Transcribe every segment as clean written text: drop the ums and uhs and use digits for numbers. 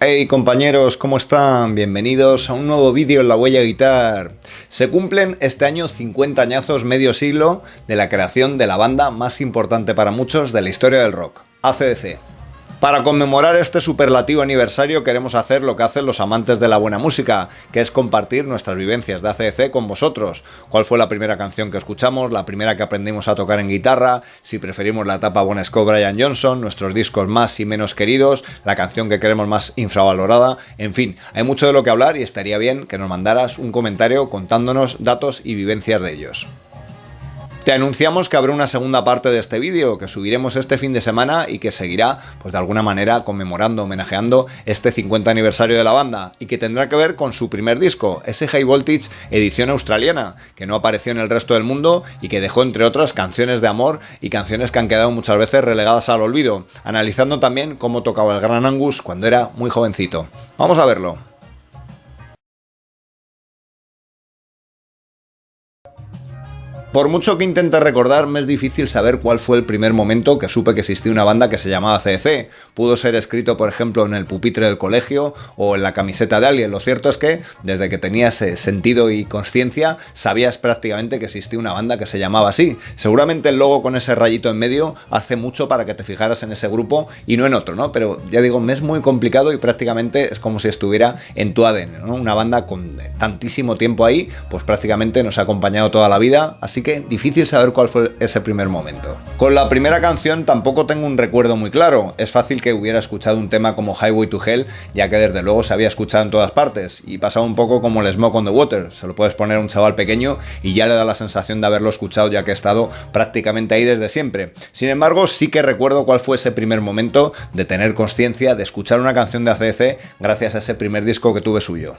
Hey compañeros, ¿cómo están? Bienvenidos a un nuevo vídeo en La Huella Guitar. Se cumplen este año 50 añazos, medio siglo, de la creación de la banda más importante para muchos de la historia del rock, AC/DC. Para conmemorar este superlativo aniversario queremos hacer lo que hacen los amantes de la buena música, que es compartir nuestras vivencias de AC/DC con vosotros. ¿Cuál fue la primera canción que escuchamos? ¿La primera que aprendimos a tocar en guitarra? Si preferimos la etapa Bon Scott, Brian Johnson, nuestros discos más y menos queridos, la canción que queremos más infravalorada. En fin, hay mucho de lo que hablar y estaría bien que nos mandaras un comentario contándonos datos y vivencias de ellos. Te anunciamos que habrá una segunda parte de este vídeo que subiremos este fin de semana y que seguirá, pues de alguna manera, conmemorando, homenajeando este 50 aniversario de la banda y que tendrá que ver con su primer disco, ese High Voltage edición australiana, que no apareció en el resto del mundo y que dejó, entre otras, canciones de amor y canciones que han quedado muchas veces relegadas al olvido, analizando también cómo tocaba el gran Angus cuando era muy jovencito. Vamos a verlo. Por mucho que intente recordar, me es difícil saber cuál fue el primer momento que supe que existía una banda que se llamaba AC/DC. Pudo ser escrito, por ejemplo, en el pupitre del colegio o en la camiseta de alguien. Lo cierto es que, desde que tenías sentido y consciencia, sabías prácticamente que existía una banda que se llamaba así. Seguramente el logo con ese rayito en medio hace mucho para que te fijaras en ese grupo y no en otro, ¿no? Pero ya digo, me es muy complicado y prácticamente es como si estuviera en tu ADN, ¿no? Una banda con tantísimo tiempo ahí, pues prácticamente nos ha acompañado toda la vida, así que difícil saber cuál fue ese primer momento. Con la primera canción tampoco tengo un recuerdo muy claro. Es fácil que hubiera escuchado un tema como Highway to Hell, ya que desde luego se había escuchado en todas partes, y pasaba un poco como el Smoke on the Water. Se lo puedes poner a un chaval pequeño y ya le da la sensación de haberlo escuchado, ya que he estado prácticamente ahí desde siempre. Sin embargo, sí que recuerdo cuál fue ese primer momento de tener conciencia, de escuchar una canción de AC/DC gracias a ese primer disco que tuve suyo.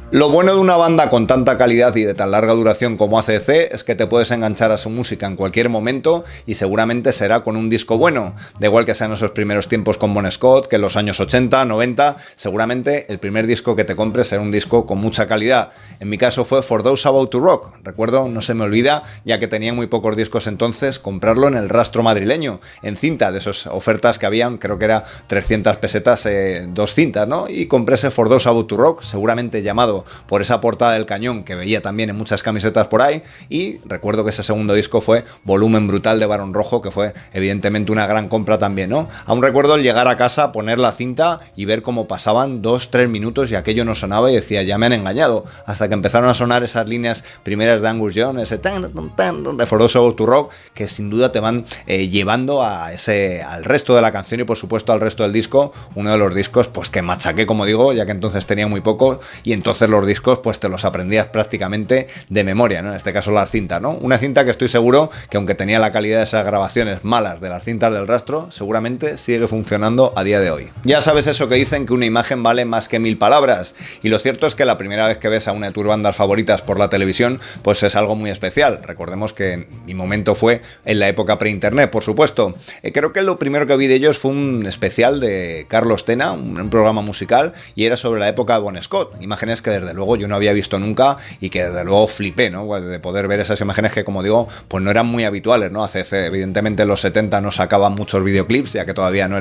Lo bueno de una banda con tanta calidad y de tan larga duración como AC/DC es que te puedes enganchar a su música en cualquier momento y seguramente será con un disco bueno. Da igual que sean esos primeros tiempos con Bon Scott, que en los años 80, 90, seguramente el primer disco que te compres será un disco con mucha calidad. En mi caso fue For Those About to Rock. Recuerdo, no se me olvida, ya que tenía muy pocos discos entonces, comprarlo en el Rastro madrileño, en cinta, de esas ofertas que habían, creo que era 300 pesetas, 2 cintas, ¿no? Y compré ese For Those About to Rock, seguramente llamado por esa portada del cañón que veía también en muchas camisetas por ahí, y recuerdo que ese segundo disco fue Volumen Brutal de Barón Rojo, que fue evidentemente una gran compra también, ¿no? Aún recuerdo el llegar a casa, poner la cinta y ver cómo pasaban 2-3 minutos y aquello no sonaba y decía, ya me han engañado, hasta que empezaron a sonar esas líneas primeras de Angus Young, ese de For Those About to Rock, que sin duda te van llevando al resto de la canción y por supuesto al resto del disco, uno de los discos pues que machaqué, como digo, ya que entonces tenía muy poco y entonces los discos pues te los aprendías prácticamente de memoria, ¿no? En este caso la cinta, ¿no? Una cinta que estoy seguro que, aunque tenía la calidad de esas grabaciones malas de las cintas del Rastro, seguramente sigue funcionando a día de hoy. Ya sabes eso que dicen, que una imagen vale más que 1000 palabras, y lo cierto es que la primera vez que ves a una de tus bandas favoritas por la televisión pues es algo muy especial. Recordemos que mi momento fue en la época pre-internet, por supuesto. Creo que lo primero que vi de ellos fue un especial de Carlos Tena, un programa musical, y era sobre la época de Bon Scott, imágenes que desde luego yo no había visto nunca y que desde luego flipé, ¿no? De poder ver esas imágenes que, como digo, pues no eran muy habituales, ¿no? Evidentemente en los 70 no sacaban muchos videoclips, ya que todavía no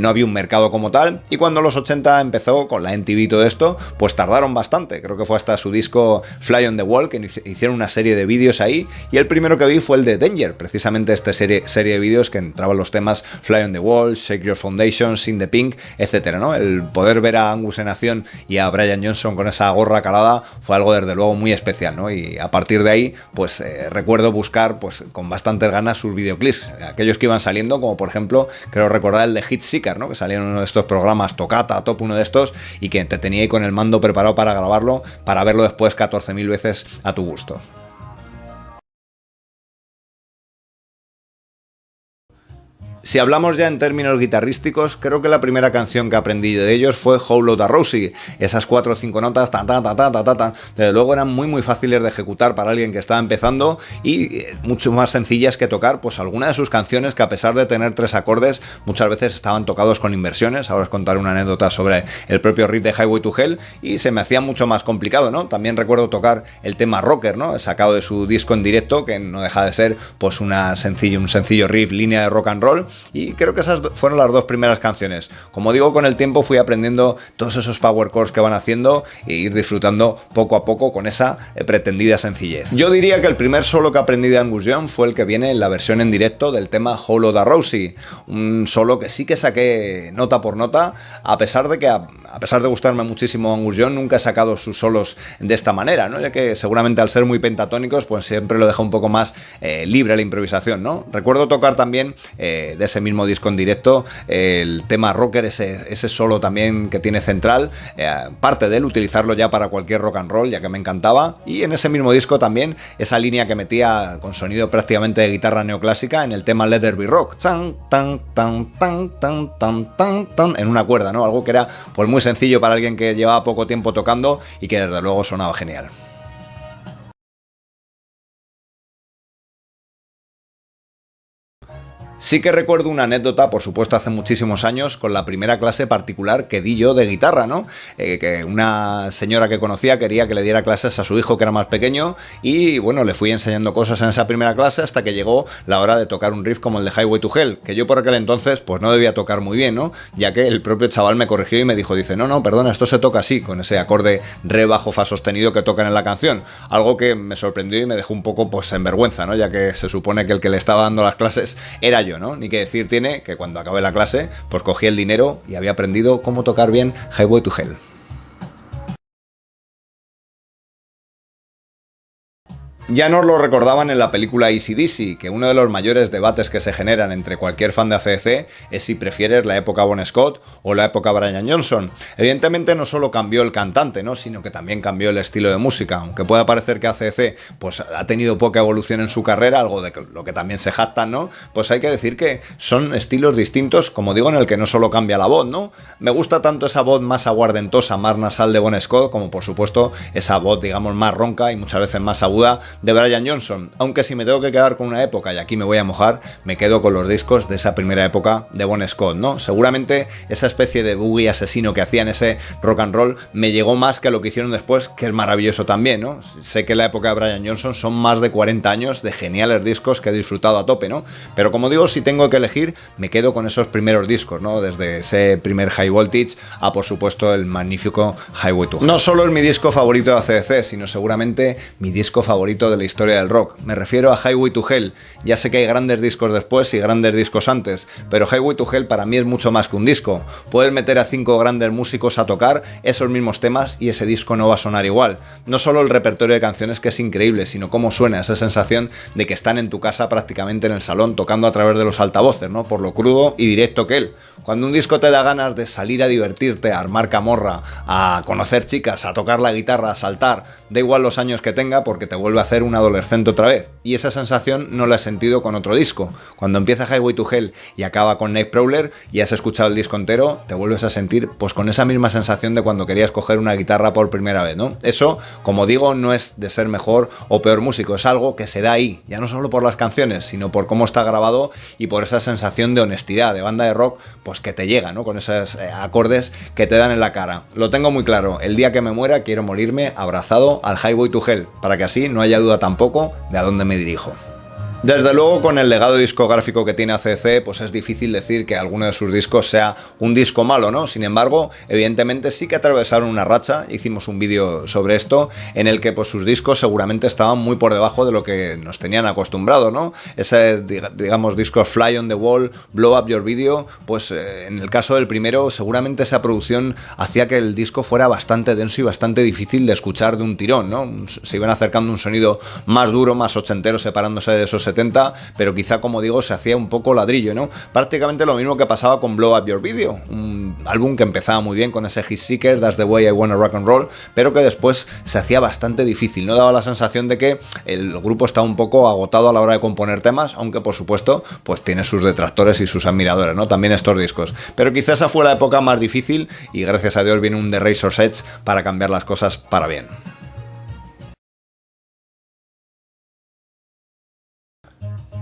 había un mercado como tal, y cuando los 80 empezó con la MTV y todo esto, pues tardaron bastante. Creo que fue hasta su disco Fly on the Wall que hicieron una serie de vídeos ahí, y el primero que vi fue el de Danger, precisamente esta serie de vídeos que entraban los temas Fly on the Wall, Shake Your Foundation, Sing the Pink, etcétera, ¿no? El poder ver a Angus en acción y a Brian Johnson con esa gorra calada fue algo desde luego muy especial, ¿no? Y a partir de ahí pues recuerdo buscar pues con bastantes ganas sus videoclips, aquellos que iban saliendo, como por ejemplo creo recordar el de Hit Seeker, ¿no? Que salía en uno de estos programas, Tocata, Top, uno de estos, y que te tenía ahí con el mando preparado para grabarlo, para verlo después 14.000 veces a tu gusto. Si hablamos ya en términos guitarrísticos, creo que la primera canción que aprendí de ellos fue How Low Da Rosie. Esas 4 o 5 notas, tan, tan, tan, tan, tan, tan, desde luego eran muy fáciles de ejecutar para alguien que estaba empezando y mucho más sencillas que tocar pues alguna de sus canciones que, a pesar de tener 3 acordes, muchas veces estaban tocados con inversiones. Ahora os contaré una anécdota sobre el propio riff de Highway to Hell y se me hacía mucho más complicado, ¿no? También recuerdo tocar el tema Rocker, ¿no? Sacado de su disco en directo, que no deja de ser pues un sencillo riff, línea de rock and roll. Y creo que esas fueron las 2 primeras canciones. Como digo, con el tiempo fui aprendiendo todos esos power chords que van haciendo e ir disfrutando poco a poco con esa pretendida sencillez. Yo diría que el primer solo que aprendí de Angus Young fue el que viene en la versión en directo del tema How Low Da Rosie. Un solo que sí que saqué nota por nota, a pesar de gustarme muchísimo Angus Young, nunca he sacado sus solos de esta manera, ¿no? Ya que seguramente al ser muy pentatónicos, pues siempre lo deja un poco más libre la improvisación, ¿no? Recuerdo tocar también de ese mismo disco en directo el tema Rocker, ese solo también que tiene central, parte de él, utilizarlo ya para cualquier rock and roll, ya que me encantaba. Y en ese mismo disco también esa línea que metía con sonido prácticamente de guitarra neoclásica en el tema Let There Be Rock, tan, tan, tan, tan, tan, tan, tan, tan, en una cuerda, ¿no? Algo que era pues muy sencillo para alguien que llevaba poco tiempo tocando y que desde luego sonaba genial. Sí que recuerdo una anécdota, por supuesto hace muchísimos años, con la primera clase particular que di yo de guitarra, ¿no? Que una señora que conocía quería que le diera clases a su hijo, que era más pequeño, y bueno, le fui enseñando cosas en esa primera clase hasta que llegó la hora de tocar un riff como el de Highway to Hell, que yo por aquel entonces pues no debía tocar muy bien, ¿no? Ya que el propio chaval me corrigió y me dijo, no, perdona, esto se toca así, con ese acorde re bajo fa sostenido que tocan en la canción, algo que me sorprendió y me dejó un poco pues en vergüenza, ¿no? Ya que se supone que el que le estaba dando las clases era yo, ¿no? Ni que decir tiene que cuando acabé la clase, pues cogí el dinero y había aprendido cómo tocar bien Highway to Hell. Ya nos lo recordaban en la película AC/DC, que uno de los mayores debates que se generan entre cualquier fan de AC/DC es si prefieres la época Bon Scott o la época Brian Johnson. Evidentemente no solo cambió el cantante, ¿no? Sino que también cambió el estilo de música. Aunque pueda parecer que AC/DC pues ha tenido poca evolución en su carrera, algo de lo que también se jactan, ¿no? Pues hay que decir que son estilos distintos, como digo, en el que no solo cambia la voz, ¿no? Me gusta tanto esa voz más aguardentosa, más nasal de Bon Scott, como por supuesto esa voz, digamos, más ronca y muchas veces más aguda de Brian Johnson, aunque si me tengo que quedar con una época, y aquí me voy a mojar, me quedo con los discos de esa primera época de Bon Scott, ¿no? Seguramente esa especie de boogie asesino que hacían ese rock and roll me llegó más que lo que hicieron después, que es maravilloso también, ¿no? Sé que la época de Brian Johnson son más de 40 años de geniales discos que he disfrutado a tope, ¿no? Pero como digo, si tengo que elegir, me quedo con esos primeros discos, ¿no? Desde ese primer High Voltage a, por supuesto, el magnífico Highway to Hell. No solo es mi disco favorito de AC/DC, sino seguramente mi disco favorito de la historia del rock. Me refiero a Highway to Hell. Ya sé que hay grandes discos después y grandes discos antes, pero Highway to Hell para mí es mucho más que un disco. Puedes meter a 5 grandes músicos a tocar esos mismos temas y ese disco no va a sonar igual. No solo el repertorio de canciones, que es increíble, sino cómo suena esa sensación de que están en tu casa prácticamente en el salón tocando a través de los altavoces, ¿no? Por lo crudo y directo que él. Cuando un disco te da ganas de salir a divertirte, a armar camorra, a conocer chicas, a tocar la guitarra, a saltar, da igual los años que tenga, porque te vuelve a hacer un adolescente otra vez. Y esa sensación no la he sentido con otro disco. Cuando empieza Highway to Hell y acaba con Nightcrawler y has escuchado el disco entero, te vuelves a sentir pues con esa misma sensación de cuando querías coger una guitarra por primera vez, ¿no? Eso, como digo, no es de ser mejor o peor músico, es algo que se da ahí, ya no solo por las canciones, sino por cómo está grabado y por esa sensación de honestidad, de banda de rock, pues que te llega, ¿no? Con esos acordes que te dan en la cara. Lo tengo muy claro, el día que me muera quiero morirme abrazado al Highway to Hell, para que así no haya duda tampoco de a dónde me dirijo. Desde luego, con el legado discográfico que tiene AC/DC, pues es difícil decir que alguno de sus discos sea un disco malo, ¿no? Sin embargo, evidentemente sí que atravesaron una racha, hicimos un vídeo sobre esto, en el que pues sus discos seguramente estaban muy por debajo de lo que nos tenían acostumbrado, ¿no? Ese, digamos, disco Fly on the Wall, Blow Up Your Video, pues en el caso del primero, seguramente esa producción hacía que el disco fuera bastante denso y bastante difícil de escuchar de un tirón, ¿no? Se iban acercando un sonido más duro, más ochentero, separándose de esos 70, pero quizá, como digo, se hacía un poco ladrillo, ¿no? Prácticamente lo mismo que pasaba con Blow Up Your Video, un álbum que empezaba muy bien con ese Hit Seeker, That's the Way I Wanna Rock and Roll, pero que después se hacía bastante difícil, ¿no? Daba la sensación de que el grupo estaba un poco agotado a la hora de componer temas, aunque por supuesto pues tiene sus detractores y sus admiradores, ¿no? También estos discos. Pero quizás esa fue la época más difícil y gracias a Dios viene un The Razor's Edge para cambiar las cosas para bien.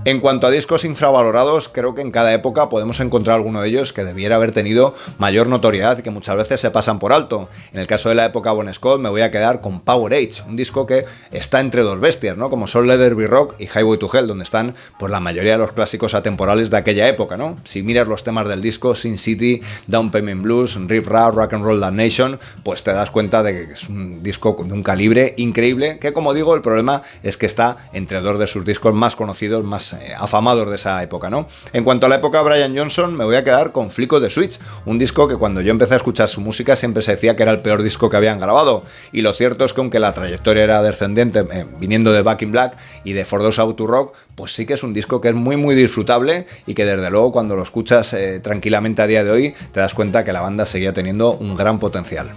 En cuanto a discos infravalorados, creo que en cada época podemos encontrar alguno de ellos que debiera haber tenido mayor notoriedad y que muchas veces se pasan por alto. En el caso de la época Bon Scott me voy a quedar con Power Age, un disco que está entre dos bestias, ¿no? Como son Let There Be Rock y Highway to Hell, donde están pues la mayoría de los clásicos atemporales de aquella época, ¿no? Si miras los temas del disco, Sin City, Down Payment Blues, Riff Raff, Rock and Roll Damnation, pues te das cuenta de que es un disco de un calibre increíble, que como digo, el problema es que está entre dos de sus discos más conocidos, más afamados de esa época, ¿no? En cuanto a la época Brian Johnson, me voy a quedar con Flick of the Switch, un disco que cuando yo empecé a escuchar su música siempre se decía que era el peor disco que habían grabado, y lo cierto es que aunque la trayectoria era descendente, viniendo de Back in Black y de For Those Out to Rock, pues sí que es un disco que es muy muy disfrutable y que desde luego cuando lo escuchas tranquilamente a día de hoy te das cuenta que la banda seguía teniendo un gran potencial.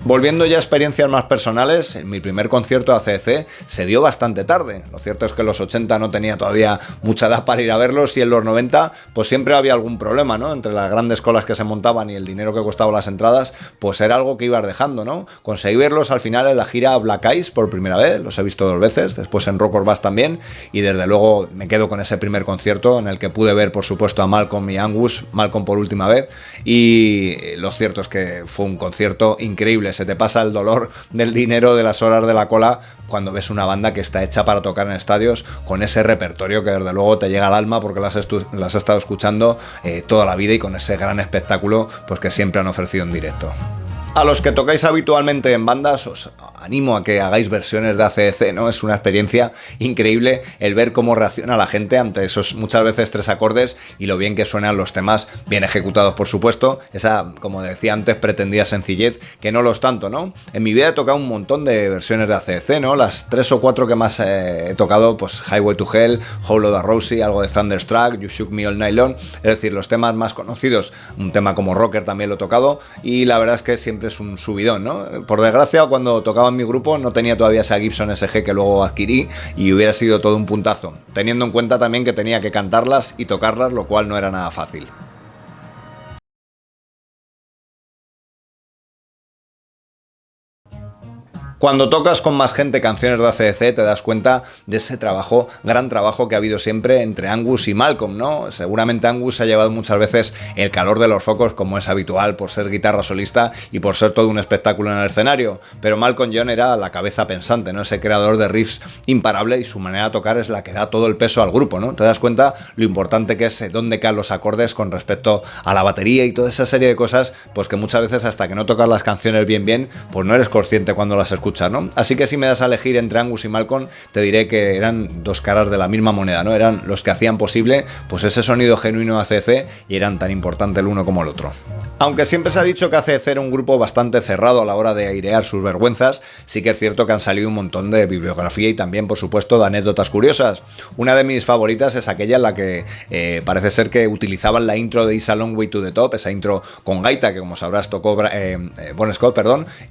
Volviendo ya a experiencias más personales, mi primer concierto de AC/DC se dio bastante tarde. Lo cierto es que en los 80 no tenía todavía mucha edad para ir a verlos y en los 90 pues siempre había algún problema, ¿no? Entre las grandes colas que se montaban y el dinero que costaban las entradas, pues era algo que ibas dejando, ¿no? Conseguí verlos al final en la gira Black Eyes por primera vez, los he visto 2 veces, después en Rock or Bust también, y desde luego me quedo con ese primer concierto en el que pude ver por supuesto a Malcolm y Angus, Malcolm por última vez, y lo cierto es que fue un concierto increíble. Se te pasa el dolor del dinero, de las horas de la cola, cuando ves una banda que está hecha para tocar en estadios con ese repertorio que desde luego te llega al alma porque las has estado escuchando toda la vida y con ese gran espectáculo pues que siempre han ofrecido en directo. A los que tocáis habitualmente en bandas, os animo a que hagáis versiones de AC/DC, ¿no? Es una experiencia increíble el ver cómo reacciona la gente ante esos muchas veces 3 acordes y lo bien que suenan los temas, bien ejecutados por supuesto, esa, como decía antes, pretendida sencillez, que no lo es tanto, ¿no? En mi vida he tocado un montón de versiones de AC/DC, ¿no? Las 3 o 4 que más he tocado, pues Highway to Hell, Hollow the Rosie, algo de Thunderstruck, You Shook Me All Night Long, es decir, los temas más conocidos, un tema como Rocker también lo he tocado y la verdad es que siempre es un subidón, ¿no? Por desgracia, cuando tocaba en mi grupo no tenía todavía esa Gibson SG que luego adquirí y hubiera sido todo un puntazo, teniendo en cuenta también que tenía que cantarlas y tocarlas, lo cual no era nada fácil. Cuando tocas con más gente canciones de AC/DC te das cuenta de ese trabajo, gran trabajo que ha habido siempre entre Angus y Malcolm, ¿no? Seguramente Angus ha llevado muchas veces el calor de los focos como es habitual por ser guitarra solista y por ser todo un espectáculo en el escenario, pero Malcolm Young era la cabeza pensante, ¿no? Ese creador de riffs imparable y su manera de tocar es la que da todo el peso al grupo, ¿no? Te das cuenta lo importante que es dónde caen los acordes con respecto a la batería y toda esa serie de cosas, pues que muchas veces hasta que no tocas las canciones bien, pues no eres consciente cuando las escuchas, ¿no? Así que si me das a elegir entre Angus y Malcolm, te diré que eran 2 caras de la misma moneda, ¿no? Eran los que hacían posible pues ese sonido genuino de AC/DC y eran tan importante el uno como el otro. Aunque siempre se ha dicho que AC/DC era un grupo bastante cerrado a la hora de airear sus vergüenzas, sí que es cierto que han salido un montón de bibliografía y también, por supuesto, de anécdotas curiosas. Una de mis favoritas es aquella en la que parece ser que utilizaban la intro de It's a Long Way to the Top, esa intro con gaita que, como sabrás, tocó Bon Scott,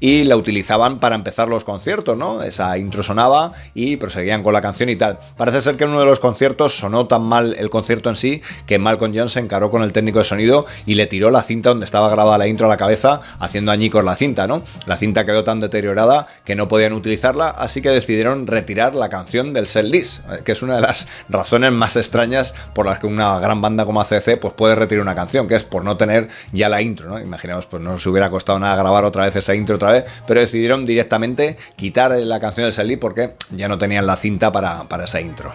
y la utilizaban para empezar los conciertos, ¿no? Esa intro sonaba y proseguían con la canción y tal. Parece ser que en uno de los conciertos sonó tan mal el concierto en sí que Malcolm Young se encaró con el técnico de sonido y le tiró la cinta donde estaba grabada la intro a la cabeza, haciendo añicos la cinta, ¿no? La cinta quedó tan deteriorada que no podían utilizarla, así que decidieron retirar la canción del setlist, que es una de las razones más extrañas por las que una gran banda como AC/DC pues puede retirar una canción, que es por no tener ya la intro, ¿no? Imaginemos, pues no se hubiera costado nada grabar otra vez esa intro otra vez, pero decidieron directamente quitar la canción del setlist porque ya no tenían la cinta para esa intro.